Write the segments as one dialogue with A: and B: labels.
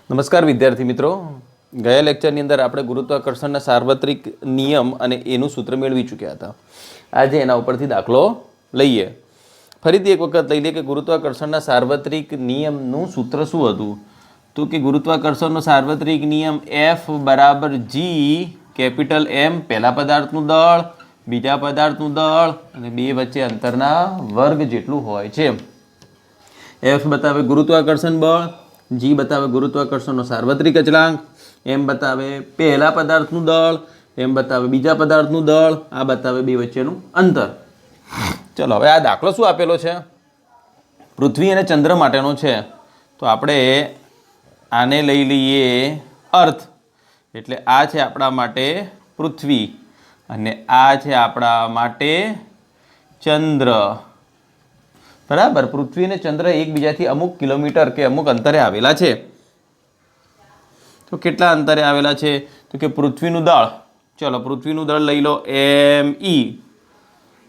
A: નમસ્કાર વિદ્યાર્થી મિત્રો, ગયા લેક્ચરની અંદર આપણે ગુરુત્વાકર્ષણના સાર્વત્રિક નિયમ અને એનું સૂત્ર મેળવી ચૂક્યા હતા. આજે એના ઉપરથી દાખલો લઈએ. ફરીથી એક વખત લઈ લઈએ કે ગુરુત્વાકર્ષણના સાર્વત્રિક નિયમનું સૂત્ર શું હતું. તો કે ગુરુત્વાકર્ષણનો સાર્વત્રિક નિયમ F બરાબર G કેપિટલ M પહેલા પદાર્થનું દળ, બીજા પદાર્થનું દળ અને બે વચ્ચે અંતરના વર્ગ જેટલું હોય છે. F બતાવે ગુરુત્વાકર્ષણ બળ, G બતાવે ગુરુત્વાકર્ષણનો સાર્વત્રિક અચળાંક, M બતાવે પહેલા પદાર્થનું દળ, M બતાવે બીજા પદાર્થનું દળ, આ બતાવે બે વચ્ચેનું અંતર. ચલો હવે આ દાખલો શું આપેલો છે? પૃથ્વી અને ચંદ્ર માટેનો છે. તો આપણે આને લઈ લઈએ અર્થ, એટલે આ છે આપણા માટે પૃથ્વી અને આ છે આપણા માટે ચંદ્ર. બરાબર. પૃથ્વી અને ચંદ્ર એકબીજાથી અમુક કિલોમીટર કે અમુક અંતરે આવેલા છે. તો કેટલા અંતરે આવેલા છે? તો કે પૃથ્વીનું દળ, ચલો પૃથ્વીનું દળ લઈ લો ME,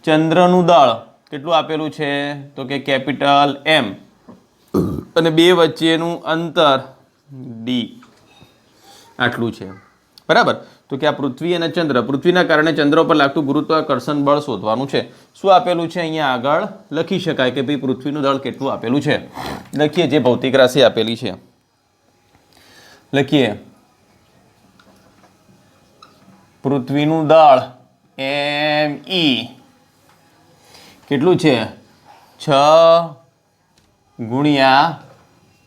A: ચંદ્રનું દળ કેટલું આપેલું છે? તો કે કેપિટલ M અને બે વચ્ચેનું અંતર D આટલું છે. બરાબર. તો કે આ પૃથ્વી અને ચંદ્ર, પૃથ્વીના કારણે ચંદ્ર પર લાગતું ગુરુત્વાકર્ષણ બળ શોધવાનું છે. શું આપેલું છે? અહીંયા આગળ લખી શકાય કે ભાઈ પૃથ્વીનું દળ કેટલું આપેલું છે. લખીએ, જે ભૌતિક રાશિ આપેલી છે લખીએ. પૃથ્વીનું દળ ME કેટલું છે? 6 ગુણ્યા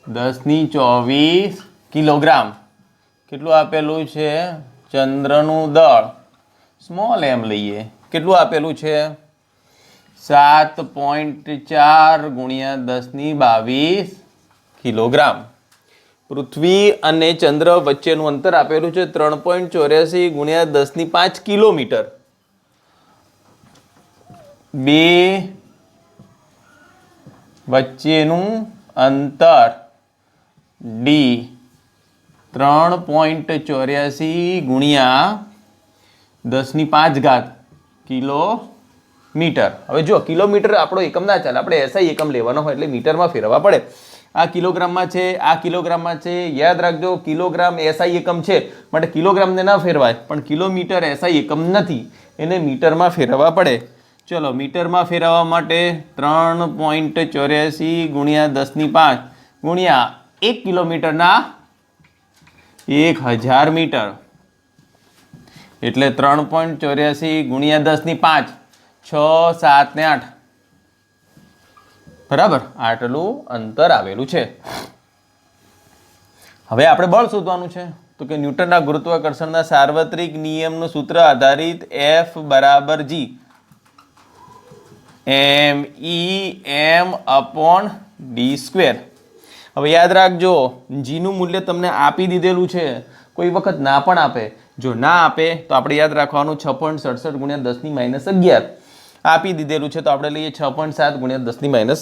A: 10⁻²4 કિલોગ્રામ. કેટલું આપેલું છે? ચંદ્રનું દળ સ્મોલ m લઈએ, કેટલું આપેલું છે? 7.4 ગુણ્યા 10⁻22 કિલોગ્રામ. પૃથ્વી અને ચંદ્ર વચ્ચેનું અંતર આપેલું છે 3.84 ગુણ્યા 10⁵ કિલોમીટર. બે વચ્ચેનું અંતર D 3.84 ગુણ્યા 10⁵ કિલોમીટર. હવે જો કિલોમીટર આપણો એકમ ના ચાલે, આપણે SI એકમ લેવાનો હોય એટલે મીટરમાં ફેરવવા પડે. આ કિલોગ્રામમાં છે, આ કિલોગ્રામમાં છે. યાદ રાખજો, કિલોગ્રામ SI એકમ છે માટે કિલોગ્રામને ના ફેરવાય, પણ કિલોમીટર SI એકમ નથી, એને મીટરમાં ફેરવવા પડે. ચલો મીટરમાં ફેરવવા માટે 3.84 ગુણ્યા 10⁵ ગુણ્યા 1 કિલોમીટરના 1000 મીટર એટલે 3.84 ગુણ્યા 10⁵ 6, 7 ને 8. બરાબર, આટલું અંતર આવેલું છે. હવે આપણે બળ શોધવાનું છે. તો કે ન્યૂટનના ગુરુત્વાકર્ષણના સાર્વત્રિક નિયમનું સૂત્ર આધારિત F બરાબર G MEm/d². હવે યાદ રાખજો, G નું મૂલ્ય તમને આપી દીધેલું છે. કોઈ વખત ના પણ આપે. જો ના આપે તો આપણે યાદ રાખવાનું 6.67 ગુણ્યા 10⁻11 આપી દીધેલું છે, તો આપણે લઈએ 6.7 ગુણ્યા 10⁻11.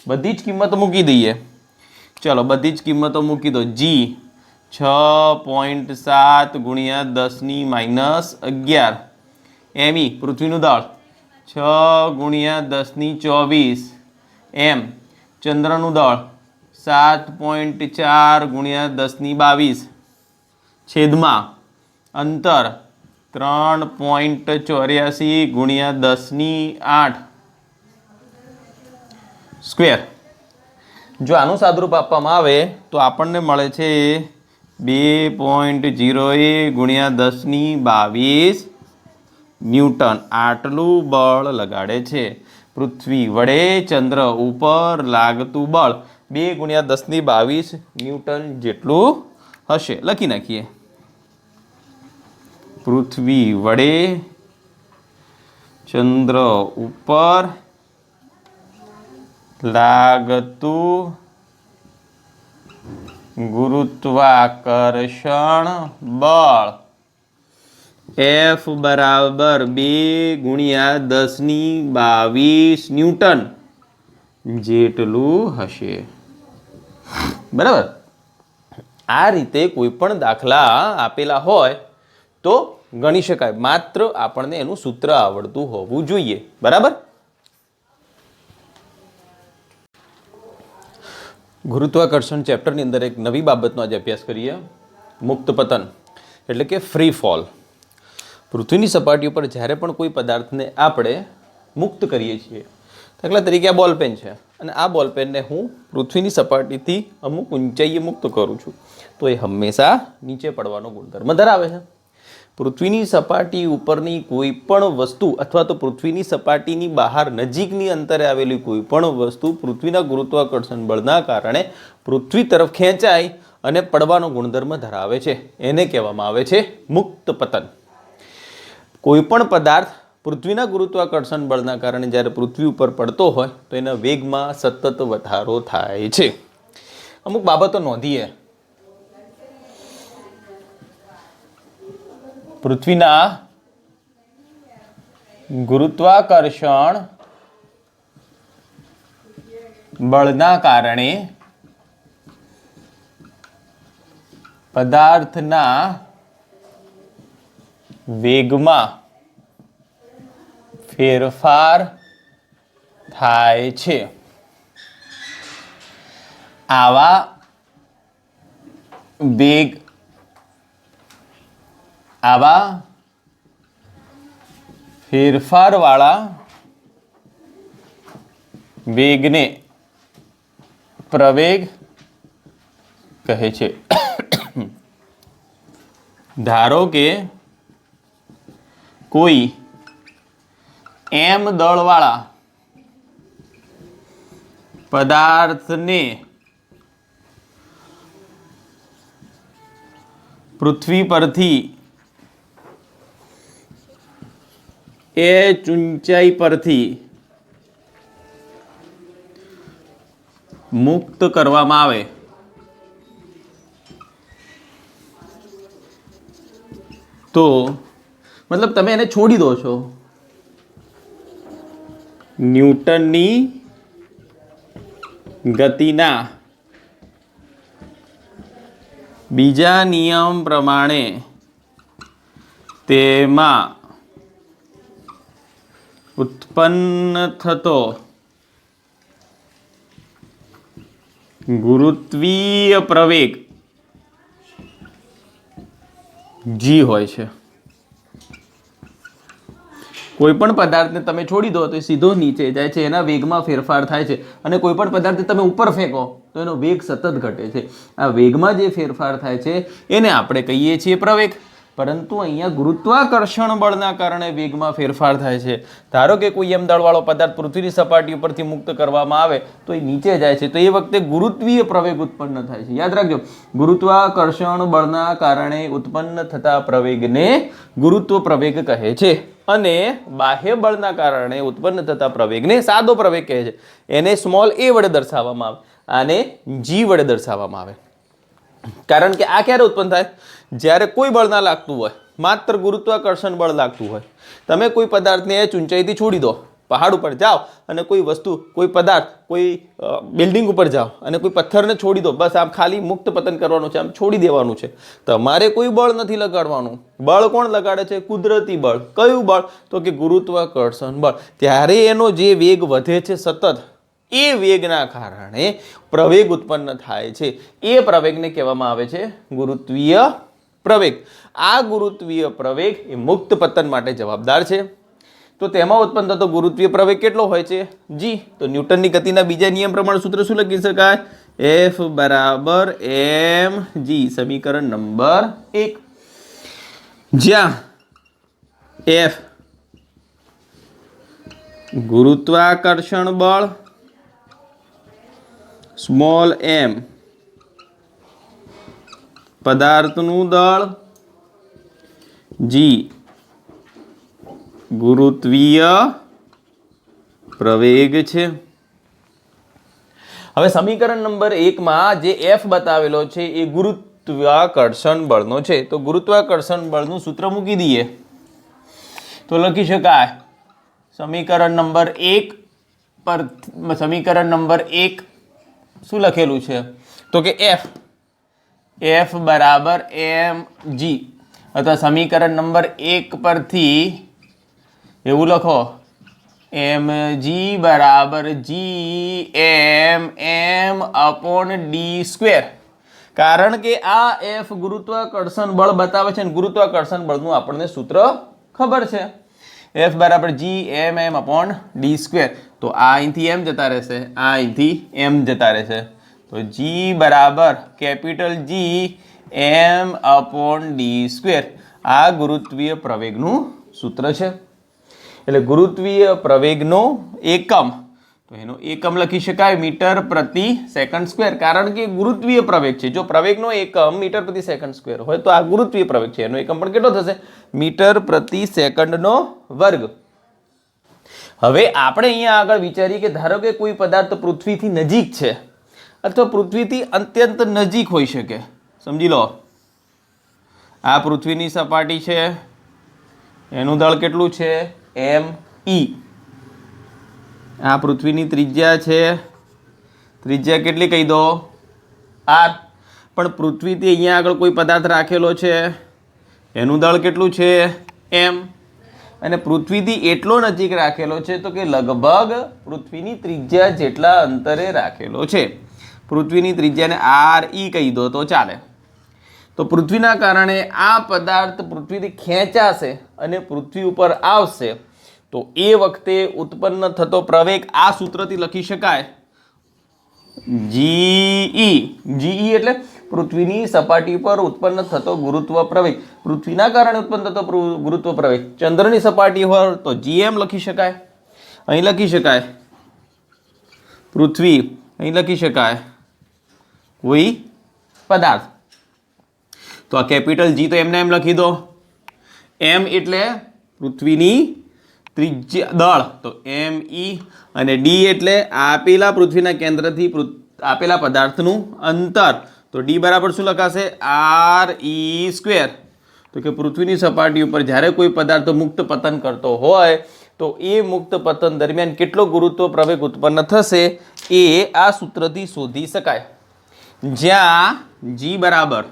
A: બધી જ કિંમતો મૂકી દઈએ. ચલો બધી જ કિંમતો મૂકી દો. G 6.7 ગુણ્યા 10⁻11, ME પૃથ્વીનું દળ 6 ગુણ્યા 10⁻24, M ચંદ્રનું દળ 7.4 ગુણ્યા 10⁻22 છેદમાં અંતર 3.84 ગુણ્યા 10⁸ સ્ક્વેર. જો આનું સાદુરૂપ આપવામાં આવે તો આપણને મળે છે 2.01 ગુણ્યા 10⁻22 ન્યૂટન. આટલું બળ લગાડે છે. પૃથ્વી વડે ચંદ્ર ઉપર લાગતું બળ 2 ગુણ્યા 10⁻22 ન્યૂટન જેટલું હશે. લખી નાખીએ. પૃથ્વી વડે ચંદ્ર ઉપર લાગતું ગુરુત્વાકર્ષણ બળ F બરાબર 2 ગુણ્યા 10⁻22 ન્યૂટન જેટલું હશે. બરાબર. આ રીતે કોઈ પણ દાખલા આપેલા હોય તો ગણી શકાય, માત્ર આપણને એનું સૂત્ર આવડતું હોવું જોઈએ. બરાબર. ગુરુત્વાકર્ષણ ચેપ્ટરની અંદર એક નવી બાબતનો આજે અભ્યાસ કરીએ, મુક્ત પતન એટલે કે ફ્રી ફોલ. પૃથ્વીની સપાટી ઉપર જ્યારે પણ કોઈ પદાર્થને આપણે મુક્ત કરીએ છીએ, દાખલા તરીકે આ બોલપેન છે અને આ બોલપેનને હું પૃથ્વીની સપાટીથી અમુક ઊંચાઈએ મુક્ત કરું છું તો એ હંમેશા નીચે પડવાનો ગુણધર્મ ધરાવે છે. પૃથ્વીની સપાટી ઉપરની કોઈ પણ વસ્તુ અથવા તો પૃથ્વીની સપાટીની બહાર નજીકની અંતરે આવેલી કોઈ પણ વસ્તુ પૃથ્વીના ગુરુત્વાકર્ષણ બળના કારણે પૃથ્વી તરફ ખેંચાય અને પડવાનો ગુણધર્મ ધરાવે છે. એને કહેવામાં આવે છે મુક્ત પતન. કોઈ પણ પદાર્થ પૃથ્વીના ગુરુત્વાકર્ષણ બળના કારણે જ્યારે પૃથ્વી ઉપર પડતો હોય તો એના વેગમાં સતત વધારો થાય છે. અમુક બાબતો નોંધીએ. પૃથ્વીના ગુરુત્વાકર્ષણ બળના કારણે પદાર્થના વેગમાં ફેરફાર થાય છે. આવા ફેરફારવાળા વેગને પ્રવેગ કહે છે. ધારો કે કોઈ m દળવાળા પદાર્થને પૃથ્વી પરથી h ઊંચાઈ પરથી મુક્ત કરવામાં આવે તો મતલબ તમે એને છોડી દો છો. ન્યૂટનની ગતિના બીજા નિયમ પ્રમાણે તેમાં ઉત્પન્ન થતો ગુરુત્વીય પ્રવેગ g હોય છે. કોઈ પણ પદાર્થને તમે છોડી દો તો એ સીધો નીચે જાય છે, એના વેગમાં ફેરફાર થાય છે. અને કોઈ પણ પદાર્થને તમે ઉપર ફેંકો તો એનો વેગ સતત ઘટે છે. આ વેગમાં જે ફેરફાર થાય છે એને આપણે કહીએ છીએ પ્રવેગ. પરંતુ અહીંયા ગુરુત્વાકર્ષણ બળના કારણે વેગમાં ફેરફાર થાય છે. ધારો કે કોઈ m દળવાળો પદાર્થ પૃથ્વીની સપાટી ઉપરથી મુક્ત કરવામાં આવે તો એ નીચે જાય છે, તો એ વખતે ગુરુત્વીય પ્રવેગ ઉત્પન્ન થાય છે. યાદ રાખજો, ગુરુત્વાકર્ષણ બળના કારણે ઉત્પન્ન થતા પ્રવેગને ગુરુત્વ પ્રવેગ કહે છે અને બાહ્ય બળના કારણે ઉત્પન્ન થતા પ્રવેગને સાદો પ્રવેગ કહે છે. એને સ્મોલ a વડે દર્શાવવામાં આવે, આને g વડે દર્શાવવામાં આવે. કારણ કે આ ક્યારે ઉત્પન્ન થાય? જ્યારે કોઈ બળ ના લાગતું હોય, માત્ર ગુરુત્વાકર્ષણ બળ લાગતું હોય. તમે કોઈ પદાર્થને h ઊંચાઈથી છોડી દો, પહાડ ઉપર જાઓ અને કોઈ વસ્તુ, કોઈ પદાર્થ, કોઈ બિલ્ડિંગ ઉપર જાઓ અને કોઈ પથ્થરને છોડી દો, બસ આમ ખાલી મુક્ત પતન કરવાનું છે, આમ છોડી દેવાનું છે. તમારે કોઈ બળ નથી લગાડવાનું. બળ કોણ લગાડે છે? કુદરતી બળ. કયું બળ? તો કે ગુરુત્વાકર્ષણ બળ. ત્યારે એનો જે વેગ વધે છે સતત, એ વેગના કારણે પ્રવેગ ઉત્પન્ન થાય છે. એ પ્રવેગને કહેવામાં આવે છે ગુરુત્વીય પ્રવેગ. આ ગુરુત્વીય પ્રવેગ એ મુક્ત પતન માટે જવાબદાર છે. તો તેમાં ઉત્પન્ન થતો ગુરુત્વીય પ્રવેગ કેટલો હોય છે? g. તો ન્યૂટનની ગતિના બીજા નિયમ પ્રમાણે સૂત્ર શું લખી શકાય? F બરાબર mg. સમીકરણ નંબર 1, જ્યાં F ગુરુત્વાકર્ષણ બળ, સ્મોલ m પદાર્થનું દળ, g ગુરુત્વીય પ્રવેગ છે. હવે સમીકરણ નંબર 1 માં જે f બતાવેલો છે એ ગુરુત્વાકર્ષણ બળનો છે. તો ગુરુત્વાકર્ષણ બળનું સૂત્ર મૂકી દઈએ તો લખી શકાય સમીકરણ નંબર 1 પર સમીકરણ નંબર 1 શું લખેલું છે? તો કે f બરાબર mg. અથવા સમીકરણ નંબર 1 પરથી એવું લખો mg બરાબર gmm/d². કારણ કે આ F ગુરુત્વાકર્ષણ બળ બતાવે છે અને ગુરુત્વાકર્ષણ બળનું આપણને સૂત્ર ખબર છે. F બરાબર gmm/d². તો આ અહીંથી m જતા રહેશે, આ અહીંથી m જતા રહેશે. તો g બરાબર કેપિટલ G m/d². આ ગુરુત્વીય પ્રવેગનું સૂત્ર છે. એટલે ગુરુત્વીય પ્રવેગનો એકમ, તો એનો એકમ લખી શકાય મીટર પ્રતિ સેકન્ડ સ્ક્વેર. કારણ કે ગુરુત્વીય પ્રવેગ છે. જો પ્રવેગનો એકમ મીટર પ્રતિ સેકન્ડ સ્ક્વેર હોય તો આ ગુરુત્વીય પ્રવેગ છે, એનો એકમ પણ કેટલો થશે? મીટર પ્રતિ સેકન્ડનો વર્ગ. હવે આપણે અહીંયા આગળ વિચારીએ કે ધારો કે કોઈ પદાર્થ પૃથ્વીથી નજીક છે અથવા પૃથ્વીથી અત્યંત નજીક હોઈ શકે. સમજી લો, આ પૃથ્વીની સપાટી છે, એનું દળ કેટલું છે? me. આ પૃથ્વીની ત્રિજ્યા છે, ત્રિજ્યા કેટલી કહી દો? r. પણ પૃથ્વીથી અહીંયા આગળ કોઈ પદાર્થ રાખેલો છે, એનું દળ કેટલું છે? m. અને પૃથ્વીથી એટલો નજીક રાખેલો છે તો કે લગભગ પૃથ્વીની ત્રિજ્યા જેટલા અંતરે રાખેલો છે. પૃથ્વીની ત્રિજ્યાને re કહી દો તો ચાલે. તો પૃથ્વીના કારણે આ પદાર્થ પૃથ્વીથી ખેંચાશે અને પૃથ્વી ઉપર આવશે, તો એ વખતે ઉત્પન્ન થતો પ્રવેગ આ સૂત્રથી લખી શકાય. ge. ge એટલે પૃથ્વીની સપાટી પર ઉત્પન્ન થતો ગુરુત્વ પ્રવેગ. પૃથ્વીના કારણે ઉત્પન્ન થતો ગુરુત્વ પ્રવેગ. ચંદ્રની સપાટી હોય તો gm લખી શકાય. અહીં લખી શકાય પૃથ્વી, અહીં લખી શકાય કોઈ પદાર્થ. તો આ કેપિટલ G તો એમને એમ લખી દો. m એટલે પૃથ્વીની ત્રિજ્યા દળ, તો me. અને d એટલે આપેલા પૃથ્વીના કેન્દ્રથી આપેલા પદાર્થનું અંતર, તો d બરાબર શું લખાશે? re². તો કે પૃથ્વીની સપાટી ઉપર જ્યારે કોઈ પદાર્થ મુક્ત પતન કરતો હોય તો એ મુક્ત પતન દરમિયાન કેટલો ગુરુત્વ પ્રવેગ ઉત્પન્ન થશે એ આ સૂત્રથી શોધી શકાય. જ્યાં g બરાબર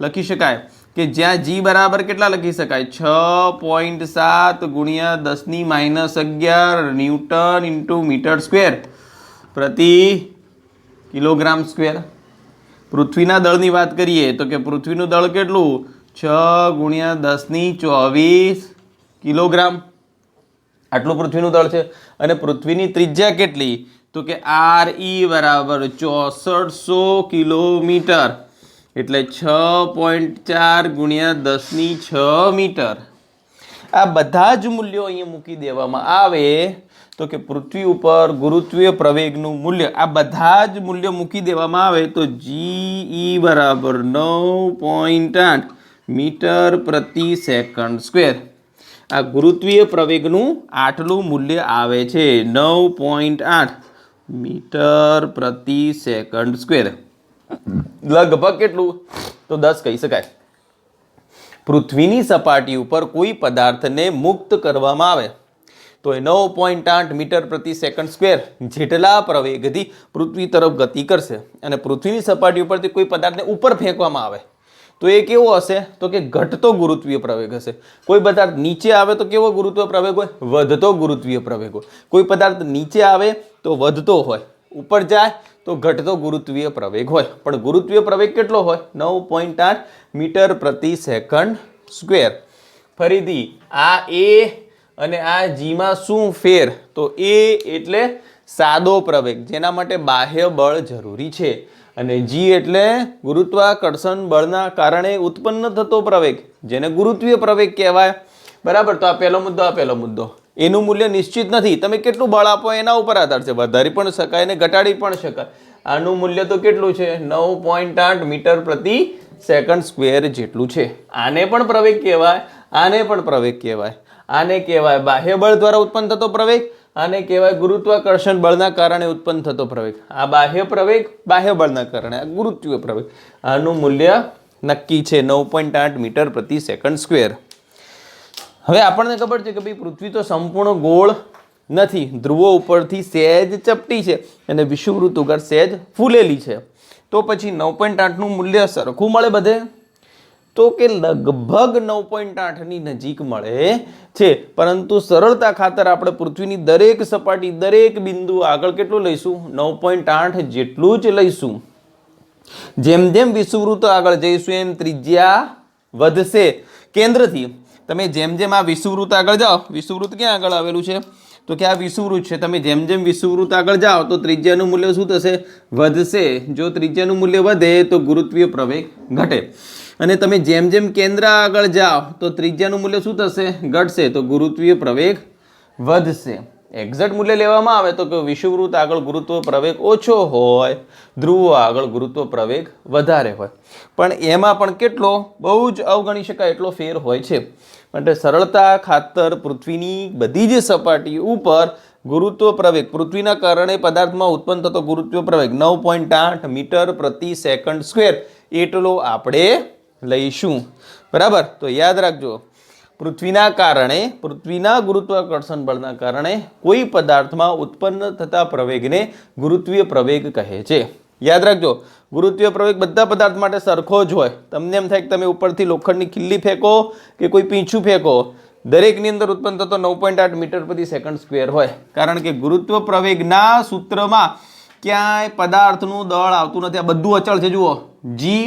A: લખી શકાય કે જ્યાં g બરાબર કેટલા લખી શકાય? 6.7 ગુણ્યા 10⁻11 ન્યૂટન ઇન્ટુ મીટર સ્ક્વેર પ્રતિ કિલોગ્રામ સ્ક્વેર. પૃથ્વીના દળની વાત કરીએ તો કે પૃથ્વીનું દળ કેટલું? 6 ગુણ્યા 10⁻24 કિલોગ્રામ. આટલું પૃથ્વીનું દળ છે. અને પૃથ્વીની ત્રિજ્યા કેટલી? તો કે re બરાબર 6400 કિલોમીટર. એટલે 6.4 ગુણ્યા 10⁶ મીટર. આ બધા જ મૂલ્યો અહીંયા મૂકી દેવામાં આવે તો કે પૃથ્વી ઉપર ગુરુત્વીય પ્રવેગનું મૂલ્ય, આ બધા જ મૂલ્યો મૂકી દેવામાં આવે તો ge બરાબર 9.8 મીટર પ્રતિ સેકન્ડ સ્ક્વેર. આ ગુરુત્વીય પ્રવેગનું આટલું મૂલ્ય આવે છે, 9.8 મીટર પ્રતિ સેકન્ડ સ્ક્વેર. લગભગ કેટલું? તો 10 કહી શકાય. પૃથ્વીની સપાટી ઉપર કોઈ પદાર્થને મુક્ત કરવામાં આવે તો એ 9.8 મીટર પ્રતિ સેકન્ડ સ્ક્વેર જેટલા પ્રવેગથી પૃથ્વી તરફ ગતિ કરશે. અને પૃથ્વીની સપાટી ઉપરથી કોઈ પદાર્થને ઉપર ફેંકવામાં આવે તો એ કેવો હશે? તો કે ઘટતો ગુરુત્વીય પ્રવેગ હશે. કોઈ પદાર્થ નીચે આવે તો કેવો ગુરુત્વીય પ્રવેગ હોય? વધતો ગુરુત્વીય પ્રવેગ હોય. કોઈ પદાર્થ નીચે આવે તો વધતો હોય, ઉપર જાય તો ઘટતો ગુરુત્વીય પ્રવેગ હોય. પણ ગુરુત્વીય પ્રવેગ કેટલો હોય? 9.8 મીટર પ્રતિ સેકન્ડ સ્ક્વેર. ફરીથી આ એ અને આ જીમાં શું ફેર? તો એ એટલે સાદો પ્રવેગ જેના માટે બાહ્ય બળ જરૂરી છે, અને જી એટલે ગુરુત્વાકર્ષણ બળના કારણે ઉત્પન્ન થતો પ્રવેગ જેને ગુરુત્વીય પ્રવેગ કહેવાય. બરાબર. તો આ પહેલો મુદ્દો, આ પહેલો મુદ્દો. એનું મૂલ્ય નિશ્ચિત નથી, તમે કેટલું બળ આપો એના ઉપર આધાર છે. વધારી પણ શકાય અને ઘટાડી પણ શકાય. આનું મૂલ્ય તો કેટલું છે? 9.8 મીટર પ્રતિ સેકન્ડ સ્ક્વેર જેટલું છે. આને પણ પ્રવેગ કહેવાય, આને પણ પ્રવેગ કહેવાય. આને કહેવાય બાહ્ય બળ દ્વારા ઉત્પન્ન થતો પ્રવેગ, આને કહેવાય ગુરુત્વાકર્ષણ બળના કારણે ઉત્પન્ન થતો પ્રવેગ. આ બાહ્ય પ્રવેગ બાહ્ય બળના કારણે, આ ગુરુત્વીય પ્રવેગ. આનું મૂલ્ય નક્કી છે 9.8 મીટર પ્રતિ સેકન્ડ સ્ક્વેર. હવે આપણને ખબર છે કે ભાઈ પૃથ્વી તો સંપૂર્ણ ગોળ નથી, ધ્રુવો ઉપરથી સહેજ ચપટી છે અને વિષુવવૃત્ત ઉપર સહેજ ફૂલેલી છે. તો પછી 9.8નું મૂલ્ય સરખું મળે બધે? તો કે લગભગ 9.8ની નજીક મળે છે, પરંતુ સરળતા ખાતર આપણે પૃથ્વીની દરેક સપાટી દરેક બિંદુ આગળ કેટલું લઈશું? 9.8 જેટલું જ લઈશું. જેમ જેમ વિષુવવૃત્ત આગળ જઈશું એમ ત્રિજ્યા વધશે કેન્દ્રથી. તમે જેમ જેમ આ વિષુવવૃત્ત આગળ જાઓ, વિષુવવૃત્ત ક્યાં આગળ આવેલું છે? તો કે આ વિષુવવૃત્ત છે. તમે જેમ જેમ વિષુવવૃત્ત આગળ જાઓ તો ત્રિજ્યાનું મૂલ્ય શું થશે? વધશે. જો ત્રિજ્યાનું મૂલ્ય વધે તો ગુરુત્વીય પ્રવેગ ઘટે. અને તમે જેમ જેમ કેન્દ્ર આગળ જાઓ તો ત્રિજ્યાનું મૂલ્ય શું થશે? ઘટશે. તો ગુરુત્વીય પ્રવેગ વધશે. એક્ઝેક્ટ મૂલ્ય લેવામાં આવે તો કે વિષુવવૃત્ત આગળ ગુરુત્વ પ્રવેગ ઓછો હોય, ધ્રુવો આગળ ગુરુત્વ પ્રવેગ વધારે હોય. પણ એમાં પણ કેટલો? બહુ જ અવગણી શકાય એટલો ફેર હોય છે. માટે સરળતા ખાતર પૃથ્વીની બધી જ સપાટી ઉપર ગુરુત્વ પ્રવેગ, પૃથ્વીના કારણે પદાર્થમાં ઉત્પન્ન થતો ગુરુત્વ પ્રવેગ 9.8 મીટર પ્રતિ સેકન્ડ સ્ક્વેર એટલો આપણે લઈશું. બરાબર? તો યાદ રાખજો, પૃથ્વીના કારણે, પૃથ્વીના ગુરુત્વાકર્ષણ બળના કારણે કોઈ પદાર્થમાં ઉત્પન્ન થતા પ્રવેગને ગુરુત્વીય પ્રવેગ કહે છે. યાદ રાખજો, ગુરુત્વીય પ્રવેગ બધા પદાર્થ માટે સરખો જ હોય. તમને એમ થાય કે તમે ઉપરથી લોખંડની ખીલ્લી ફેંકો કે કોઈ પીંછું ફેંકો, દરેકની અંદર ઉત્પન્ન થતો 9.8 મીટર પ્રતિ સેકન્ડ સ્ક્વેર હોય. કારણ કે ગુરુત્વ પ્રવેગના સૂત્રમાં ક્યાંય પદાર્થનું દળ આવતું નથી. આ બધું અચળ છે. જુઓ, જી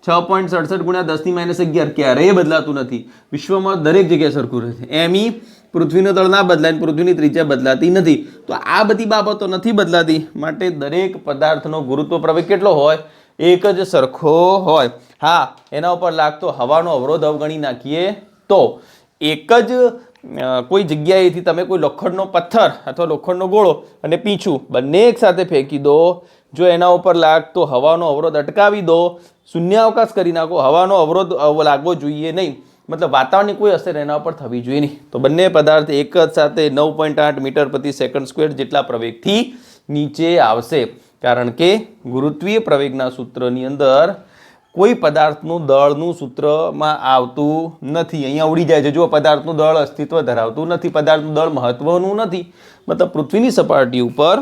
A: 6.67 × 10⁻11 ક્યારેય બદલાતું નથી. વિશ્વમાં દરેક જગ્યાએ સરખું રહે છે. એમી પૃથ્વીનું દળ ના બદલાય, પૃથ્વીની ત્રિજ્યા બદલાતી નથી. તો આ બધી બાબતો નથી બદલાતી, માટે દરેક પદાર્થનો ગુરુત્વ પ્રવેગ કેટલો હોય? એક જ સરખો હોય. હા, એના ઉપર લાગતો હવાનો અવરોધ અવગણી નાખીએ તો એક જ કોઈ જગ્યાએથી તમે કોઈ લોખંડનો પથ્થર અથવા લોખંડનો ગોળો અને પીંછું બંને એક સાથે ફેંકી દો. જો એના ઉપર લાગતો હવાનો અવરોધ અટકાવી દો, શૂન્યાવકાશ કરી નાખો, હવાનો અવરોધ લાગવો જોઈએ નહીં, મતલબ વાતાવરણની કોઈ અસર એના ઉપર થવી જોઈએ નહીં. તો બંને પદાર્થ એક જ સાથે 9.8 મીટર પ્રતિ સેકન્ડ સ્ક્વેર જેટલા પ્રવેગથી નીચે આવશે. કારણ કે ગુરુત્વીય પ્રવેગના સૂત્રની અંદર કોઈ પદાર્થનું દળનું સૂત્રમાં આવતું નથી. અહીંયા ઉડી જાય છે. જો પદાર્થનું દળ અસ્તિત્વ ધરાવતું નથી, પદાર્થનું દળ મહત્વનું નથી. મતલબ પૃથ્વીની સપાટી ઉપર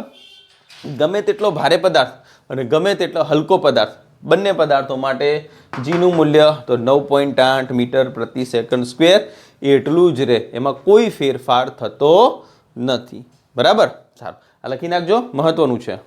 A: ગમે તેટલો ભારે પદાર્થ અને ગમે તેટલો હલકો પદાર્થ, બંને પદાર્થો માટે જીનું મૂલ્ય તો 9.8 મીટર પ્રતિ સેકન્ડ સ્ક્વેર એટલું જ રહે. એમાં કોઈ ફેરફાર થતો નથી. બરાબર? સારું, આ લખી નાખજો, મહત્વનું છે.